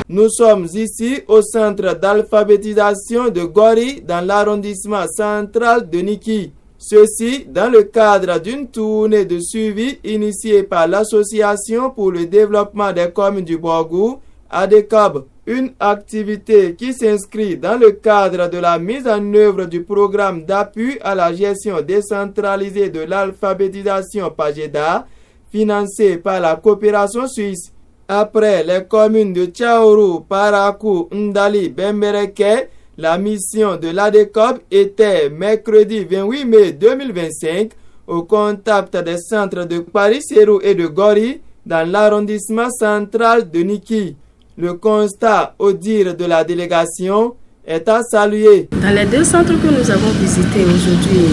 Nous sommes ici au centre d'alphabétisation de Gori dans l'arrondissement central de Niki. Ceci dans le cadre d'une tournée de suivi initiée par l'Association pour le développement des communes du Borgou, ADECOB. Une activité qui s'inscrit dans le cadre de la mise en œuvre du programme d'appui à la gestion décentralisée de l'alphabétisation PAGEDA, financé par la coopération suisse. Après les communes de Tchaourou, Parakou, Ndali, Bembereke, la mission de l'ADECOB était mercredi 28 mai 2025 au contact des centres de Paris, Serou et de Gori dans l'arrondissement central de Niki. Le constat, au dire de la délégation, est à saluer. Dans les deux centres que nous avons visités aujourd'hui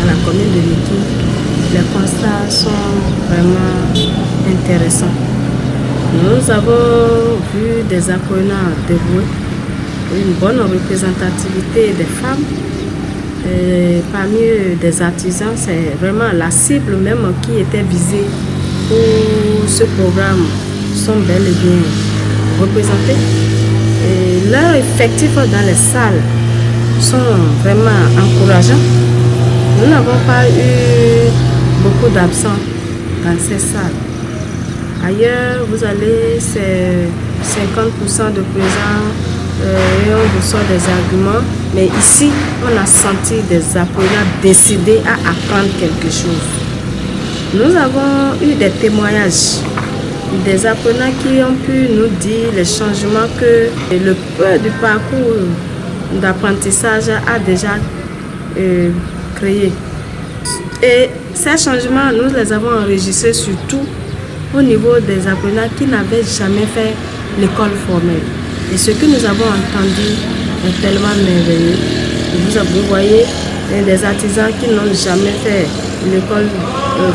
dans la commune de Niki, les constats sont vraiment intéressants. Nous avons vu des apprenants dévoués, une bonne représentativité des femmes. Et parmi eux, des artisans, c'est vraiment la cible même qui était visée pour ce programme sont bel et bien représentés. Et leurs effectifs dans les salles sont vraiment encourageants. Nous n'avons pas eu beaucoup d'absents dans ces salles. Ailleurs, vous allez, c'est 50% de présents et on ressort des arguments. Mais ici, on a senti des apprenants décidés à apprendre quelque chose. Nous avons eu des témoignages des apprenants qui ont pu nous dire les changements que le peu du parcours d'apprentissage a déjà créé. Et ces changements, nous les avons enregistrés surtout au niveau des apprenants qui n'avaient jamais fait l'école formelle. Et ce que nous avons entendu est tellement merveilleux. Vous voyez des artisans qui n'ont jamais fait l'école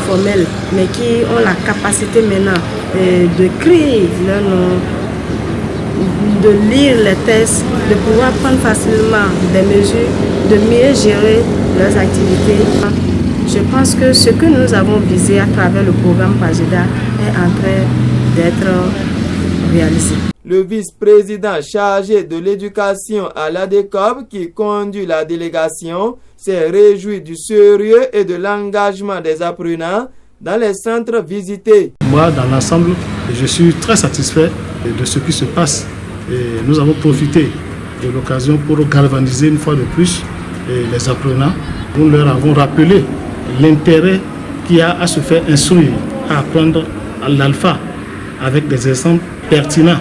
formelle, mais qui ont la capacité maintenant de créer leur nom, de lire les textes, de pouvoir prendre facilement des mesures, de mieux gérer leurs activités. Je pense que ce que nous avons visé à travers le programme PAGEDA est en train d'être réalisé. Le vice-président chargé de l'éducation à l'ADECOB qui conduit la délégation s'est réjoui du sérieux et de l'engagement des apprenants dans les centres visités. Moi, dans l'ensemble, je suis très satisfait de ce qui se passe. Et nous avons profité de l'occasion pour galvaniser une fois de plus les apprenants. Nous leur avons rappelé l'intérêt qu'il y a à se faire instruire, à apprendre l'alpha avec des exemples pertinents.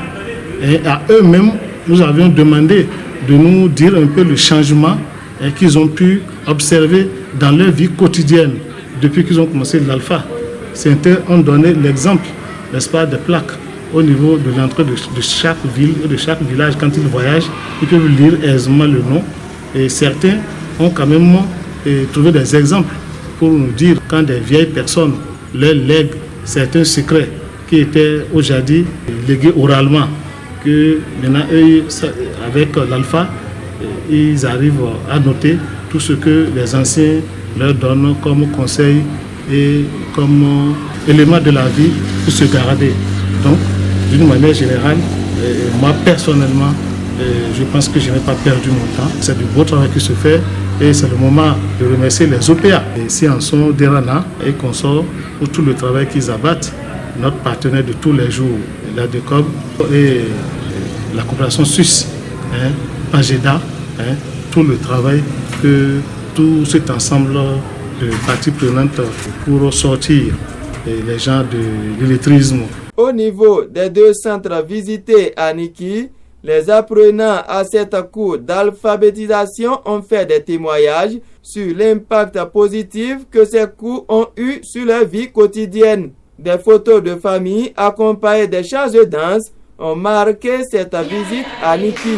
Et à eux-mêmes, nous avions demandé de nous dire un peu le changement qu'ils ont pu observer dans leur vie quotidienne depuis qu'ils ont commencé l'alpha. Certains ont donné l'exemple, n'est-ce pas, des plaques au niveau de l'entrée de chaque ville ou de chaque village. Quand ils voyagent, ils peuvent lire aisément le nom. Et certains ont quand même trouvé des exemples pour nous dire quand des vieilles personnes leur lèguent certains secrets qui étaient au jadis légués oralement, que maintenant, eux, avec l'alpha, ils arrivent à noter tout ce que les anciens leur donnent comme conseil et comme élément de la vie pour se garder. Donc, d'une manière générale, moi personnellement, je pense que je n'ai pas perdu mon temps. C'est du beau travail qui se fait et c'est le moment de remercier les OPA, et Sianson, Derana et consorts pour tout le travail qu'ils abattent. Notre partenaire de tous les jours, l'ADECOB et la coopération suisse, PAGEDA, tout le travail que tout cet ensemble de parties prenantes pour sortir les gens de l'illettrisme. Au niveau des deux centres visités à Niki, les apprenants à cette cour d'alphabétisation ont fait des témoignages sur l'impact positif que ces cours ont eu sur leur vie quotidienne. Des photos de famille accompagnées des chants de danse ont marqué cette visite à Niki.